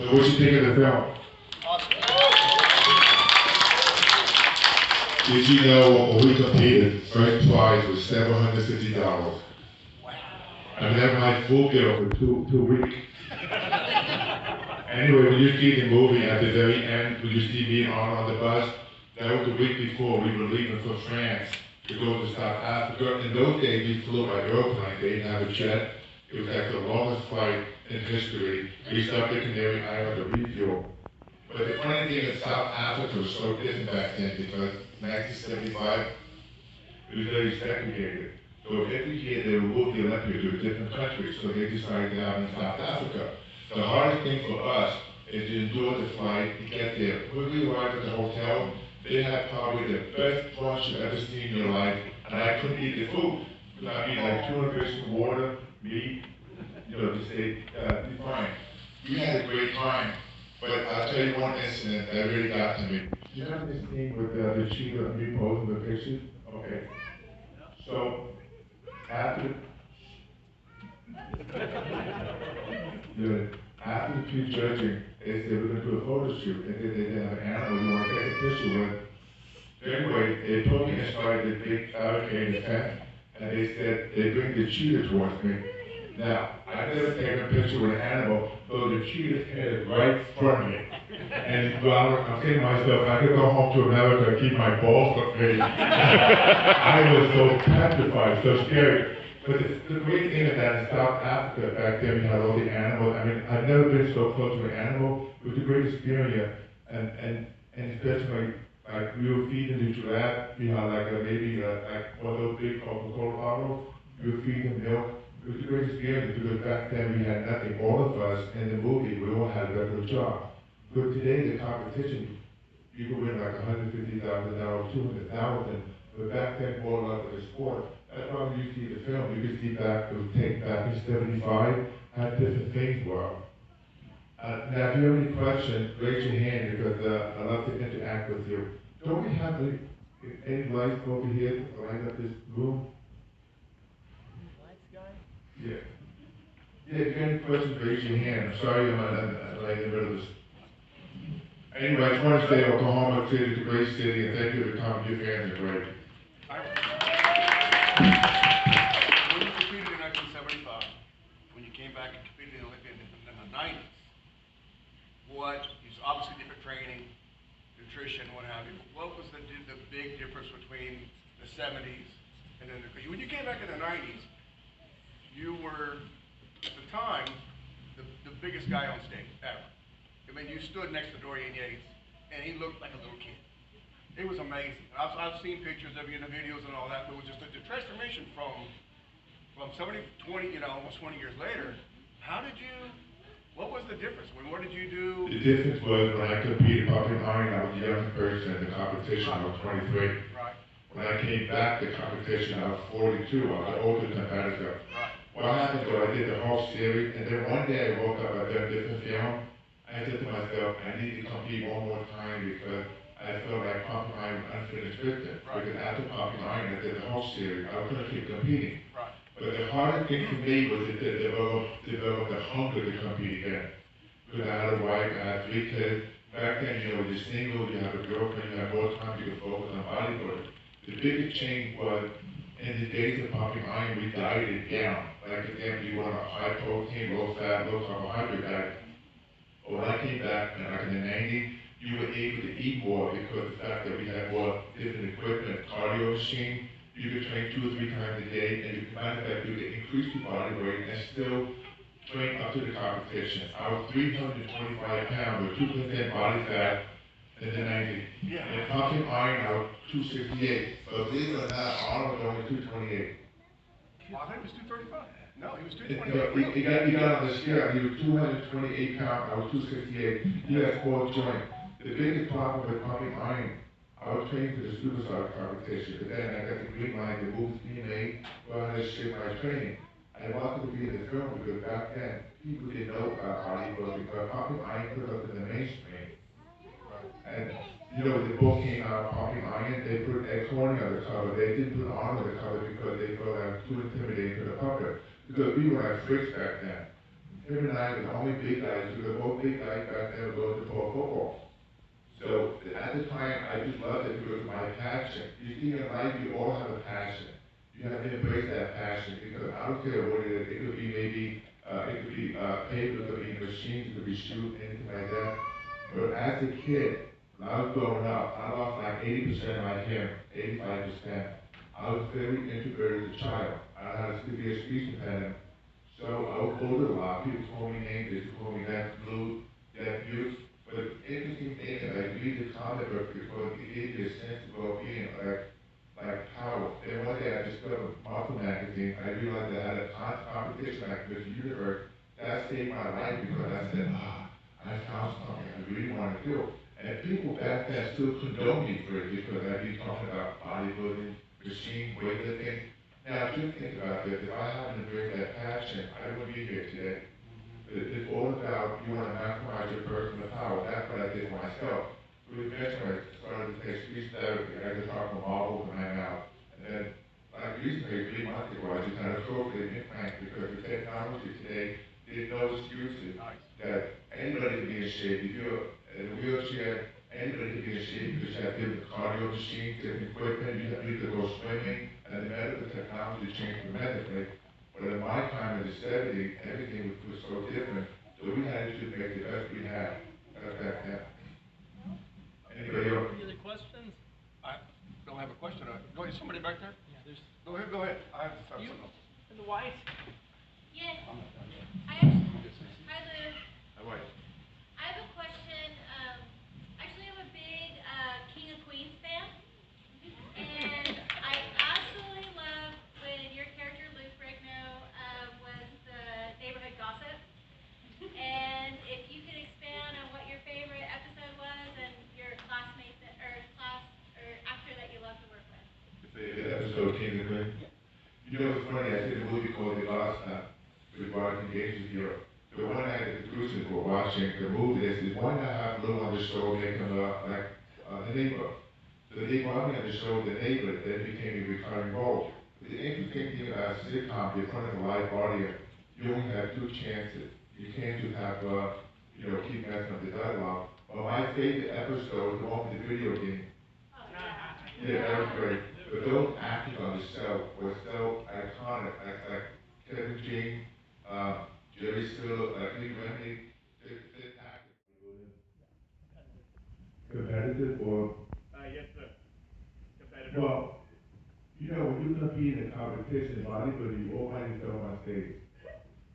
So what you think of the film? Awesome. Did you know when we competed, first prize was $750? Wow. I mean, that was my full bill for two weeks. Anyway, when you see the movie at the very end, when you see me on the bus, that was the week before we were leaving for France to go to South Africa. In those days, we flew by airplane. They didn't have a jet. It was like the longest flight in history. We stopped at Canary Island to refuel. But the funny thing is South Africa was so different back then because 1975, it was very segregated. So every year they would move the Olympics to a different country, so they decided to have in South Africa. The hardest thing for us is to endure the flight to get there. When we arrived at the hotel, they had probably the best brunch you've ever seen in your life, and I couldn't eat the food. I mean, like 200 grams of water, meat, to stay fine. We had a great time, but I'll tell you one incident that really got to me. You remember this scene with the cheetah and me posing the pictures? Okay. So, after the two judging, they said we're going to do a photo shoot, and then they didn't have an animal you want to take a picture with. So anyway, they put me inside the big fabricated tent, and they said they bring the cheetah towards me. Now, I've never taken a picture with an animal, so the cheetah's head is right in front of me. And I'm saying to myself, I could go home to America and keep my balls up me. I was so petrified, so scary. But the great thing is that in South Africa back then we had all the animals. I mean, I've never been so close to an animal. It was a great experience, and especially like we were feeding the giraffe. We had like like one of those big Coca-Cola bottles. We were feeding milk. It was a great experience because back then we had nothing. All of us in the movie, we all had a regular job. But today the competition, you could win like $150,000, $200,000. But back then, more or less of the sport. That's why when you see the film, you can see back, it was taken back in '75, how different things were. Now, if you have any questions, raise your hand because I'd love to interact with you. Don't we have any lights over here to light up this room? Lights guy? Yeah. Yeah, if you have any questions, raise your hand. I'm sorry I'm in the middle of this. Anyway, I just want to say Oklahoma City is a great city, and thank you for coming. Your fans are great. When you competed in 1975, when you came back and competed in the Olympics in the 90s, what is obviously different training, nutrition, what have you. What was the big difference between the 70s and then because when you came back in the 90s, you were at the time the biggest guy on stage ever. I mean, you stood next to Dorian Yates, and he looked like a little kid. It was amazing. I've seen pictures of you in the videos and all that, but it was just the transformation from somebody 20, almost 20 years later. What was the difference? What did you do? The difference was when I competed up in Iron, I was a young person in the competition, I was 23. Right. When I came back to competition, I was 42, I was an older competitor. Right. What happened was I did the whole series, and then one day I woke up, I done a different film. I said to myself, I need to compete one more time because I felt like pumping iron was unfinished business. Right. Because after pumping iron, I did the whole series. I was going to keep competing. Right. But the hardest thing for me was to develop the hunger to compete again. Because I had a wife, I had 3 kids. Back then, you're single, you have a girlfriend, you have more time, you can focus on bodybuilding. The biggest change was in the days of pumping iron, we dieted down. Like again, you want a high protein, low fat, low carbohydrate diet. When I came back in the 90s, you were able to eat more because of the fact that we had more different equipment, cardio machine. You could train 2 or 3 times a day, and you could increase your body weight and still train up to the competition. I was 325 pounds with 2% body fat in the 90s. Yeah. And pumping iron, I was 268. But believe it or not, Arnold was only 228. Well, I think it was 235. No, he was 228. He got on the scale. He was 228 pounds. I was 268. He had 4 joints. The biggest problem with pumping iron, I was training for the suicide competition, but then I got the green light, the moves being made, go ahead and shape my training. I wanted to be in the film because back then, people didn't know about bodybuilding, but pumping iron put us in the mainstream. And when the book came out, Pumping Iron, they put Ed Corney on the cover. They didn't put Arnold on the cover because they felt that was too intimidating to the public. Because we were like freaks back then. him and I were the only big guys, we were both big guys back then, who go to football. So at the time, I just loved it because of my passion. You see, in life, you all have a passion. You have to embrace that passion because I don't care what it is. It could be maybe, paper, it could be machines, it could be shooting, anything like that. But as a kid, when I was growing up, I lost like 80% of my hair, 85%. I was very introverted as a child. I had a severe speech impediment. So I was older a lot. People call me names, they call me that blue, that youth. But the interesting thing is I read the comic book because it gives you a sense of well-being, like power. Then one day I discovered Marvel magazine. I realized I had a competition like Miss Universe. That saved my life because I said, I found something I really want to do. And people back then still condone me for it because I'd be talking about bodybuilding, machine, weightlifting. Now, just think about this. If I hadn't embraced that passion, I wouldn't be here today. It's all about you want to maximize your personal power. That's what I did for myself. So eventually, I started to take speech therapy. I just talk from all over my mouth. And then, like recently, 3 months ago, I just had a appropriate implant because the technology today, there's no excuses that anybody can be in shape. If you're in a wheelchair, anybody can be in shape because you have different cardio machines, different equipment, you can go swimming, and the medical technology changed dramatically. But in my time in the 70s, everything was so different, so we had to just make the best we had. Yeah. Anybody else? Any other questions? I don't have a question. Go ahead, somebody back there? Yeah, there's Go ahead. I have something. you in the white. Yes. I'm not done yet. Hi, Lou. All right. I have a question. Actually, I'm a big King of Queens fan. And I absolutely love when your character, Lou Ferrigno, was the neighborhood gossip. And if you could expand on what your favorite episode was and your classmate or actor that you love to work with. The episode King of Queens. You know what's funny? I did a movie called The Last Time with Rodney here. The one night the producers were watching the movie, they said, why not have Lou on the show, make him the neighbor? So they brought me on the show, The Neighbor, that became a recurring role. The interesting thing about a sitcom, you're in front of a live audience, you only have 2 chances. You can't just have, keep messing up the dialogue. But my favorite episode, the one with the video game. Oh, Yeah, that was great. But those actors on the show were so iconic, like Kevin James, Jerry Still, Lee Remedy, they're actors. Competitive or? Yes, sir. Competitive. Well, when you compete in a competition, bodybuilding, you always go on stage.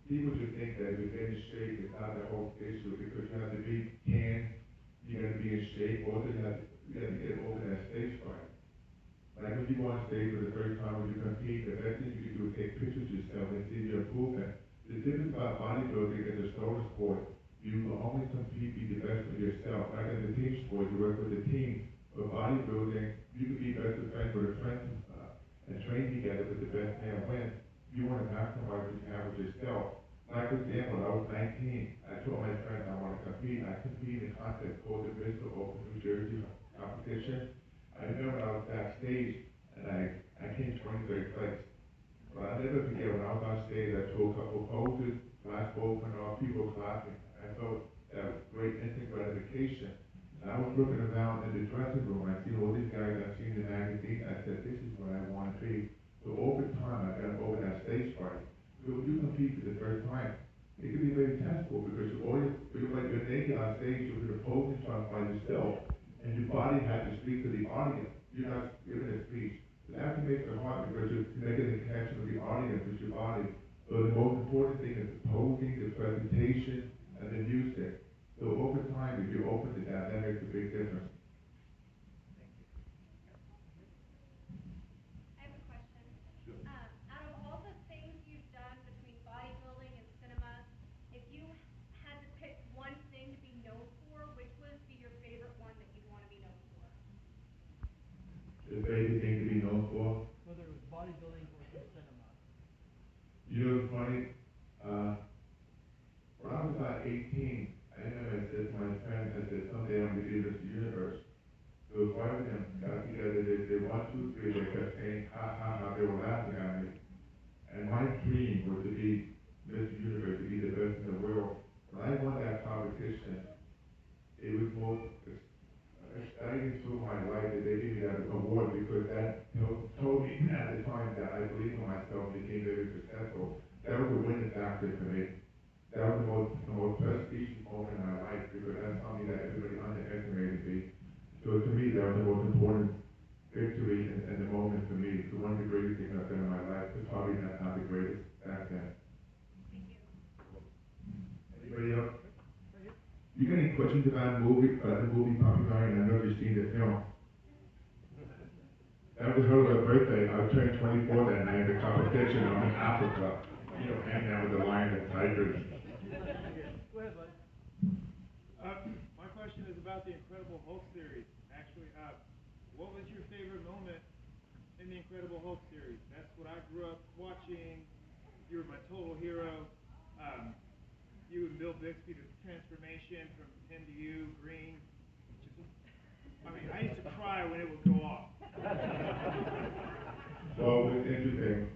People just think that if you're in shape, it's not the whole issue because you have to be tan, you got to be in shape, also you have to get over that stage fright. Like when you go on stage for the first time when you compete, the best thing you can do is take pictures of yourself and see your improvement. The difference about bodybuilding and the solo sport, you can only compete, be the best of yourself. Like in the team sport, you work with a team. But bodybuilding, you can be best of friends with a friend and train together with the best man win. You want to maximize what you have with yourself. Like for example, when I was 19, I told my friend I want to compete. I competed in a contest called the Bristol Open New Jersey competition. I remember I was backstage and I came 23rd place. But I'll never forget when I was on stage, I took a couple poses, glass open, all people clapping. I felt that was great instant gratification. And I was looking around in the dressing room, I seen all these guys I've seen in the magazine, I said, this is what I want to be. So over time, I got over that stage fright. So when you compete for the first time, it can be very testable because you're naked on stage, you're in a posing shot by yourself, and your body has to speak to the audience. You're not giving a speech. So that can make it hard because you're making a connection with the audience, with your body. So the most important thing is the posing, the presentation, and the music. So over time, if you're open to that, that makes a big difference. I have a question. Out of all the things you've done between bodybuilding and cinema, if you had to pick one thing to be known for, which would be your favorite one that you'd want to be known for? The favorite thing to be known for? Whether it was bodybuilding or cinema. You know what's funny? When I was about 18, I remember I said to my friend, I said, someday I'm going to be Mr. Universe. So 5 of them got together, they said 1, 2, 3, they kept saying, ha, ha, ha, they were laughing at me. And my dream was to be Mr. Universe, to be the best in the world. actor for me. That was the most prestigious moment in my life because that's something that everybody underestimated me. So to me, that was the most important victory and the moment for me. It's one of the greatest things I've done in my life. It's probably not the greatest back then. Anybody else? You got any questions about the movie Puppy Lion? I know you've seen the film. That was her birthday. I turned 24 that night at the competition. I'm in Africa. You know, hanging out with the lions and tigers. Go ahead, bud. My question is about the Incredible Hulk series. Actually, what was your favorite moment in the Incredible Hulk series? That's what I grew up watching. You were my total hero. You and Bill Bixby, the transformation from him to you, green. I mean, I used to cry when it would go off. Well, it's interesting.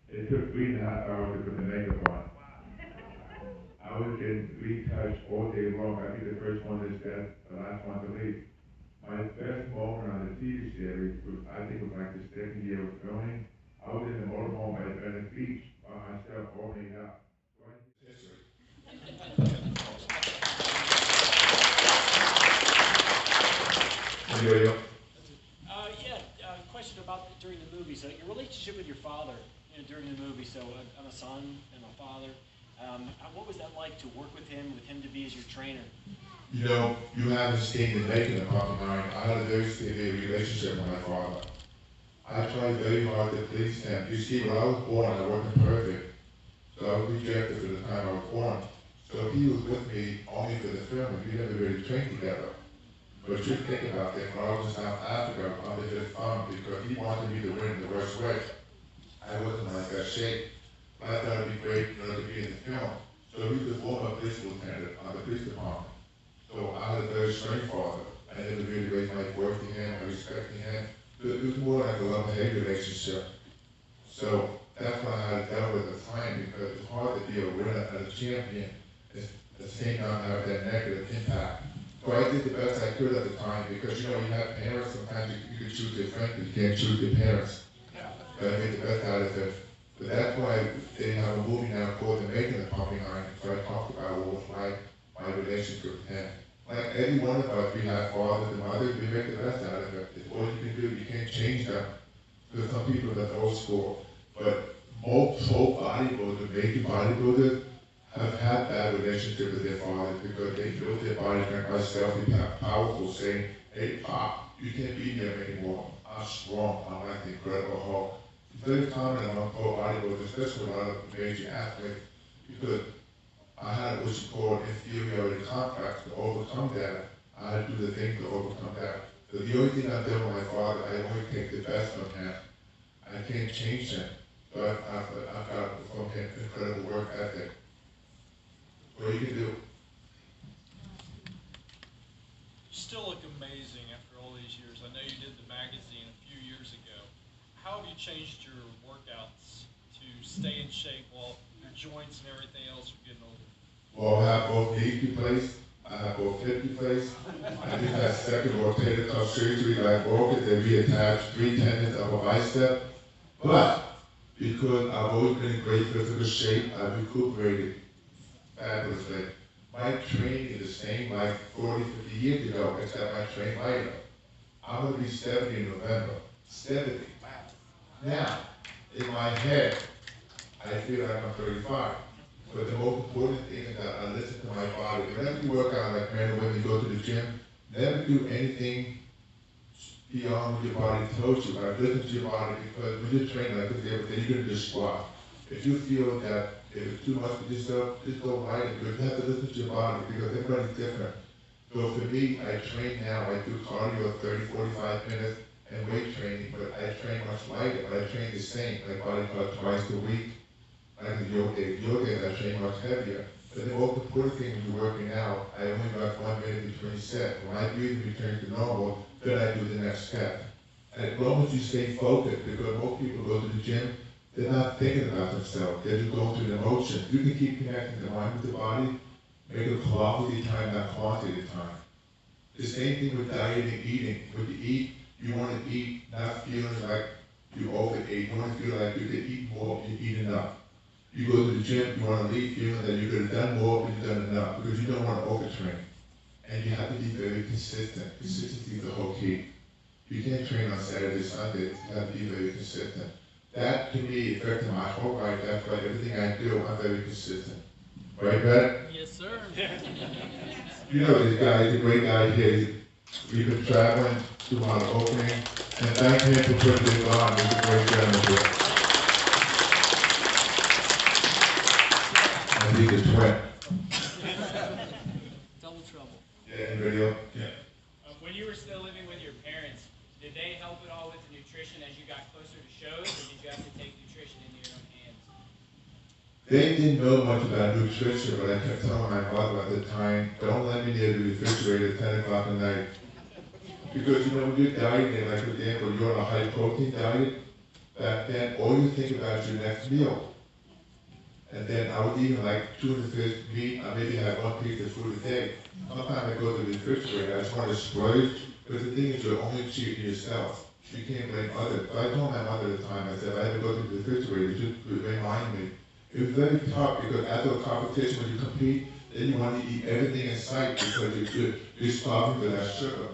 It took 3.5 hours to put the makeup on. I was getting retouched all day long. I think the first one is dead, the last one to leave. My best moment on the TV series was, I think, was like the second year of filming. I was in the motorhome at Venice Beach by myself, all made up. Anybody else? Question about during the movie. So your relationship with your father, during the movie. So I'm a son and a father. What was that like to work with him to be as your trainer? You know, you haven't seen the making of Puppy Lion. I had a very steady relationship with my father. I tried very hard to please him. You see, when I was born, I wasn't perfect. So I was rejected for the time I was born. So he was with me only for the film, and we never really trained together. But you think about that, when I was in South Africa, under his thumb, because he wanted me to win the worst way. I wasn't like that shape. But I thought it'd be great, to be in the film. So he was a former police lieutenant on the police department. So I had a very strange father. I never really raised my voice to him, I respected him. So it was more like a love-hate relationship. So that's what I had to deal with at the time, because it's hard to be a winner and a champion. At the same time, have that negative impact. So I did the best I could at the time, because you have parents, sometimes you can choose your friends, but you can't choose your parents. But I made the best out of it. But that's why they have a movie now called The Making of Puppy Lion, so I talked about what was like my relationship with him. Like every one of us, we have fathers and mothers, we make the best out of it. It's all you can do, you can't change them. There's some people that's old school, but most pro bodybuilders, major bodybuilders, have had that relationship with their fathers because they built their body strength by self-powerful, saying, hey, Pop, you can't be here anymore. I'm strong. I'm like the Incredible Hulk. It's very common among pro bodybuilders, especially a lot of major athletes, because I had what you call inferiority complex to overcome that. I had to do the things to overcome that. So the only thing I've done with my father, I only take the best from him. I can't change him, but I've got from him incredible work ethic. What you can do. You still look amazing after all these years. I know you did the magazine a few years ago. How have you changed your workouts to stay in shape while your joints and everything else are getting older? Well, I have both knees replaced. I have both hip replaced. I just had second rotator cuff surgery like broken. They reattached 3 tendons of a bicep. But because I've always been in great physical shape, I've recuperated fabulously. My training is the same like 40, 50 years ago, except I train lighter. I'm going to be 70 in November. 70. Now, in my head, I feel like I'm 35. But the most important thing is that I listen to my body. Whenever you work out like men and women, go to the gym, never do anything beyond what your body tells you. Like listen to your body, because when you're training like this, you're going to just squat. If you feel that if it's too much for yourself, just don't light it, because you have to listen to your body, because everybody's different. So for me, I train now, I do cardio 30, 45 minutes and weight training, but I train much lighter, but I train the same, like body part twice a week. Like the yoga, I train much heavier. But the most important thing when you're working out, I only got 1 minute between sets. When my breathing returns to normal, then I do the next step. And as long as you stay focused, because most people go to the gym, they're not thinking about themselves, they're just going through the motion. You can keep connecting the mind with the body, make it quality time, not quantity time. The same thing with diet and eating. When you eat, you want to eat not feeling like you overate. You want to feel like you can eat more if you eat enough. You go to the gym, you want to leave feeling that you could have done more, but you've done enough, because you don't want to overtrain. And you have to be very consistent. Consistency is the whole key. You can't train on Saturday, Sunday. You have to be very consistent. That, to me, affected my whole life. That's why everything I do, I'm very consistent. Right, Brett? Yes, sir. You know this guy, he's a great guy here. We've been traveling to my opening, and thank him for putting this on. He's a great gentleman. And he's a twin. Double trouble. Yeah, anybody else? Yeah. When you were still living with your parents, did they help at all with the nutrition as you got closer to shows, or did you have to take nutrition into your own hands? They didn't know much about nutrition, but I kept telling my mother at the time, don't let me near the refrigerator at 10 o'clock at night. Because, you know, when you're dieting, like for example, you're on a high protein diet, back then, all you think about is your next meal. And then I would eat like tuna fish, meat, I maybe have one piece of food a day. Sometimes I go to the refrigerator, I just want to splurge, because the thing is, you're only cheating yourself. You can't blame others. So I told my mother at the time, I said, I had to go to the refrigerator just to remind me. It was very tough, because after a competition, when you compete, then you want to eat everything in sight, because you're starving for that sugar.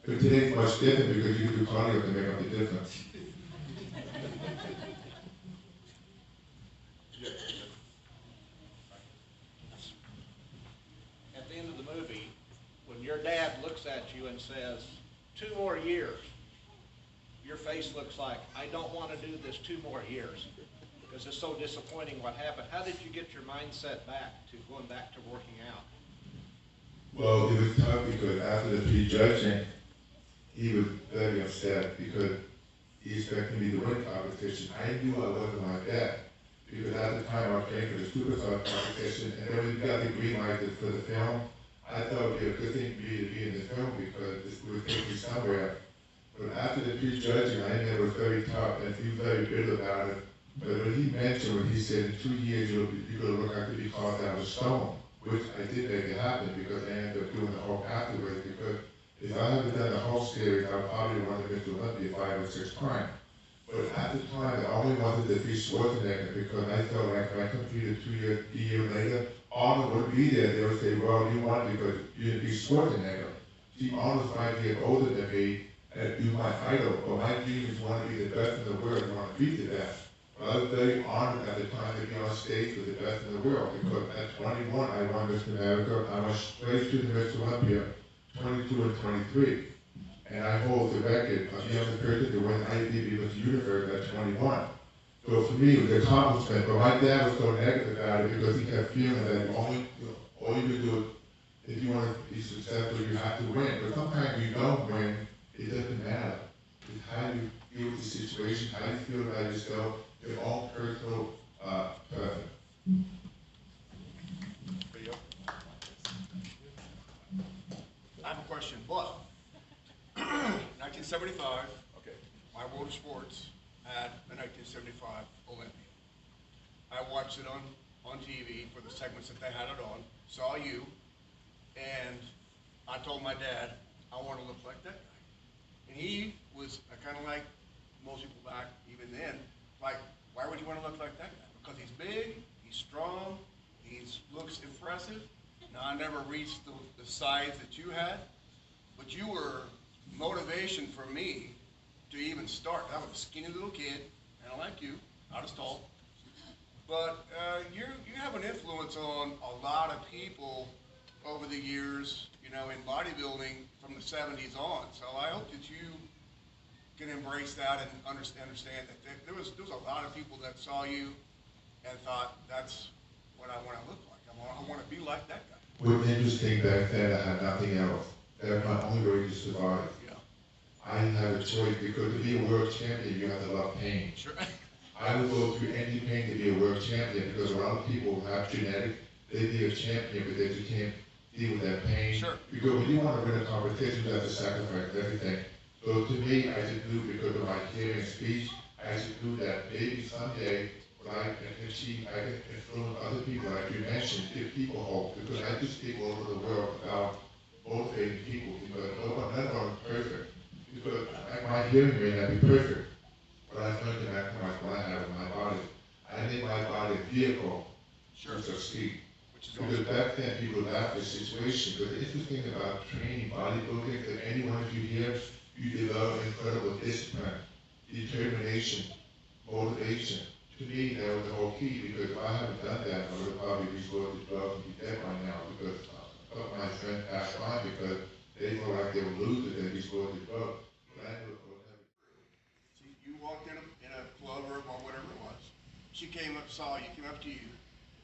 But today's much different, because you can do cardio to make up the difference. At the end of the movie, when your dad looks at you and says, 2 more years, your face looks like, I don't want to do this 2 more years, because it's so disappointing what happened. How did you get your mindset back to going back to working out? Well, it was tough, because after the prejudging, he was very upset, because he expected me to win competition. I knew I wasn't like that, because at the time I was training for the superstar competition, and then we got the green light for the film. I thought it would be a good thing for me to be in the film, because it would take me somewhere. But after the prejudging, I knew it was very tough, and he was very bitter about it. But when he mentioned, when he said, in 2 years you're going to look like to be carved out of stone, which I did make it happen, because I ended up doing the whole afterwards, because if I hadn't done the whole series, I probably wanted to Mr. Olympia 5 or 6 times. But at the time, I only wanted to defeat Schwarzenegger, because I felt like if I competed a year later, Arnold would be there. They would say, well, you won because you didn't beat Schwarzenegger. See, Arnold's 5 years older than me, and you're my idol. But my dream is want to be the best in the world, and want to beat the best. But I was very honored at the time to be on stage with the best in the world, because at 21, I won Mr. America. I went straight to the Mr. Olympia, 22 and 23. And I hold the record of the youngest person to win IFBB Miss Universe at 21. So for me, it was an accomplishment. But my dad was so negative about it, because he kept feeling that all you can do is, if you want to be successful, you have to win. But sometimes you don't win, it doesn't matter. It's how you deal with the situation, how you feel about yourself, your own personal preference. I have a question, but 1975, okay, my world of sports had the 1975 Olympia. I watched it on TV for the segments that they had it on, saw you, and I told my dad, I want to look like that guy. And he was kind of like most people back even then, like, why would you want to look like that guy? Because he's big, he's strong, he looks impressive. Now, I never reached the size that you had, but you were motivation for me to even start. I was a skinny little kid, kind of like you, not as tall. But you have an influence on a lot of people over the years, you know, in bodybuilding from the 70s on. So I hope that you can embrace that and understand that there was a lot of people that saw you and thought, that's what I want to look like. I want to be like that guy. What's interesting, back then I had nothing else. That was my only way to survive. Yeah. I didn't have a choice, because to be a world champion, you have to love pain. Sure. I would go through any pain to be a world champion, because a lot of people have genetics, they be a champion, but they just can't deal with that pain. Sure. Because when you want to win a competition, you have to sacrifice everything. So to me, I just knew, because of my hearing and speech, I just knew that maybe someday, when I can achieve, I can influence other people, like you mentioned, give people hope. Because I just speak all over the world about motivating people, because none of them is perfect. Because my hearing may not be perfect, but I learned to maximize what I have in my body. I I made my body a vehicle to succeed. Which is Because awesome. back then, people laughed at the situation. But the interesting thing about training bodybuilding, that any one of you here, you develop incredible discipline, determination, motivation. To me, that was the whole key, because if I hadn't done that, I would have probably resorted to drugs and be dead by now, because some of my friends passed on because they felt like they were losers and resorted to drugs. But I never thought that. So you walked in a club room or whatever it was. She came up, saw you, came up to you,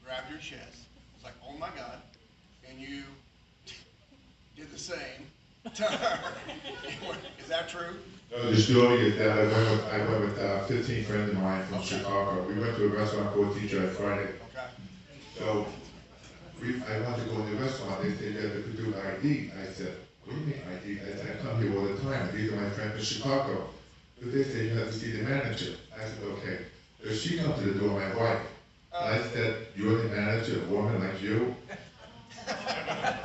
grabbed your chest. It's like, oh my God. And you did the same to her. Is that true? No, the story is that I went with 15 friends of mine from Chicago. We went to a restaurant called Teacher at Friday. Okay. So I wanted to go in the restaurant. They said, you have to do ID. I said, what do you mean ID? I said, I come here all the time. These are my friends from Chicago. But they said, you have to see the manager. I said, okay. So she comes to the door, my wife. I said, you're the manager, a woman like you?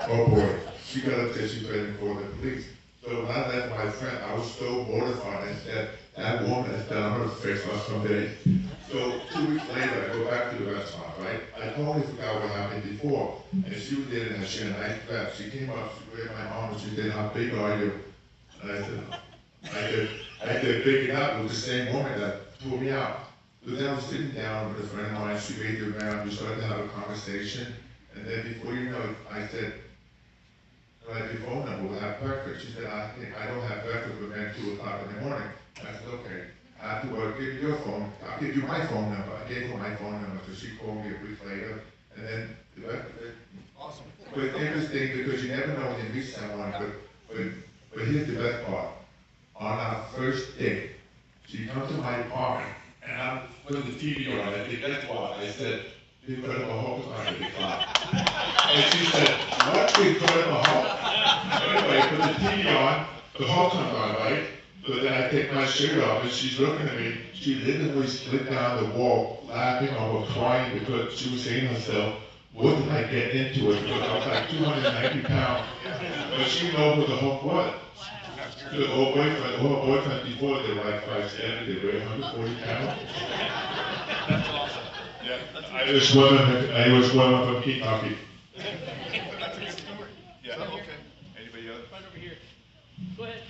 Oh boy. She got up there, she threatened to call the police. So when I left my friend, I was so mortified. I said, that woman has done, I'm gonna fix her someday. So 2 weeks later, I go back to the restaurant, right? I totally forgot what happened before. And she was there and she had a nice dress. She came up, she grabbed my arm and she said, how big are you? And I said, big enough. It was the same woman that pulled me out. So then I was sitting down with a friend of mine, she raised her around, we started to have a conversation. And then before you know it, I said, I have your phone number, we'll have breakfast. She said, I don't have breakfast with men 2 o'clock in the morning. I said, okay, afterward, give me your phone, I'll give you my phone number. I gave her my phone number, so she called me a week later, and then the rest of it. Awesome. But it's interesting because you never know when you meet someone, but here's the best part. On our first date, she comes to my apartment, and I'm putting the TV on, and guess what? I said, the Incredible Hulk is on the clock. And she said, what, the Incredible Hulk? Anyway, put the TV on, the Hulk comes on, right? So then I take my shirt off, and she's looking at me. She literally slid down the wall, laughing or crying, because she was saying to herself, what did I get into it? Because I was like 290 pounds. But she knew who the Hulk was. The old boyfriend before, they were like 5'7", they weighed 140 pounds. That's awesome. Yeah, I was one from Kentucky. That's a good story. Yeah. So, okay. Anybody else? Right over here. Go ahead.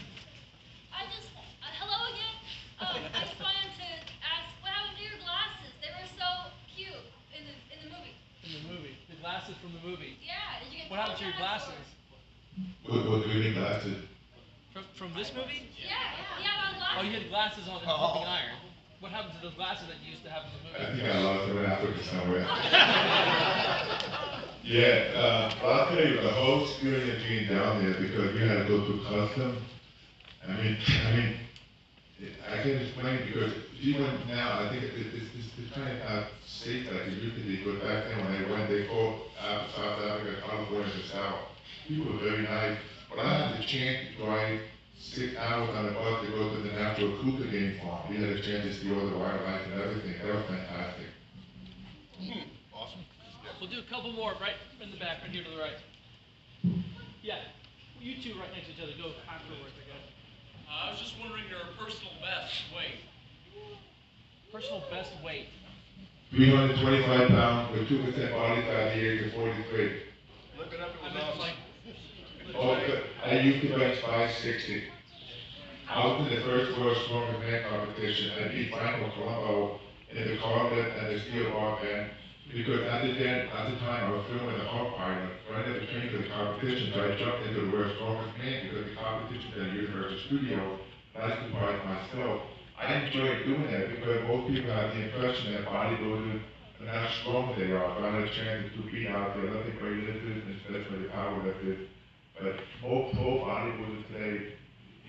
Hello again. I just wanted to ask, what happened to your glasses? They were so cute in the movie. In the movie. The glasses from the movie. Yeah, did you get What happened to your glasses? What do you mean glasses? From this movie? Yeah, my glasses. Oh, you had glasses on in Pumping Iron. What happened to those glasses that you used to have in the movie? I think I lost them in Africa somewhere. Yeah, I'll tell you, the whole experience being down there, because we had to go through custom. I mean, I can't explain, because even now, I think it's kind of not safe like it used to be, but back then when they went, they called South Africa, California to South. People were very nice, but I had the chance to drive 6 hours on the bus to go to the Natural Cougar game farm. We had a chance to see all the wildlife and everything. That was fantastic. Awesome. We'll do a couple more right in the back, right here to the right. Yeah, you two right next to each other. Go afterwards, I guess. I was just wondering your personal best weight. Personal best weight. 325 pounds with 2% body fat at the age of 43. Look it up, it I was meant awesome. like. Oh, good. I used to bench 560. I was in the first world strongest man competition. I beat Franco Colombo in the Corvette and the steel bar band, because at the time I was filming the Hawk pilot, so I never trained for the competition, so I jumped into the world's strongest man because the competition at Universal Studios, I supervised myself. I enjoyed doing that because most people have the impression that bodybuilders are not strong they are, so I had a chance to beat out the Olympic weightlifters and especially the powerlifters. But most pro bodybuilders today,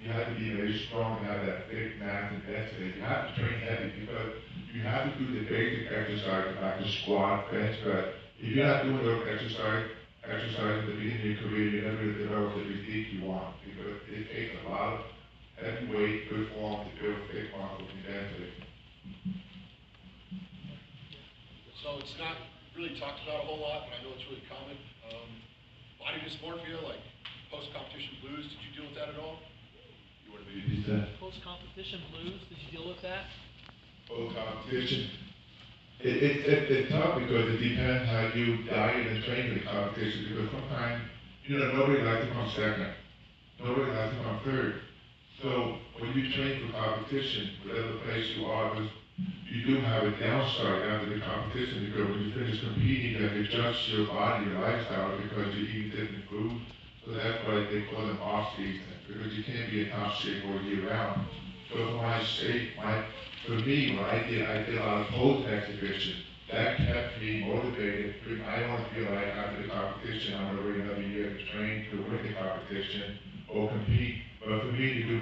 you have to be very strong and have that big mass and density. You have to train heavy because you have to do the basic exercises like the squat, bench press. If you're not doing those exercises at the beginning of your career, you're never going to develop the physique you want, because it takes a lot of heavy weight, good form to build thick muscles and density. So it's not really talked about a whole lot, but I know it's really common. Body dysmorphia, like post-competition blues, did you deal with that at all? You want to be Post-competition blues. Did you deal with that? Post-competition. It's tough because it depends how you diet and train for the competition, because sometimes, nobody likes to come second. Nobody likes to come third. So when you train for competition, whatever place you are, you do have a downside after the competition, because when you finish competing, you have to adjust your body, your lifestyle, because you eat different food. So that's why they call them off season, because you can't be in top shape all year round. So for my shape, for me, when I did a lot of post exhibition. That kept me motivated. I don't feel like after the competition, I'm gonna wait another year to train to win the competition or compete. But for me to do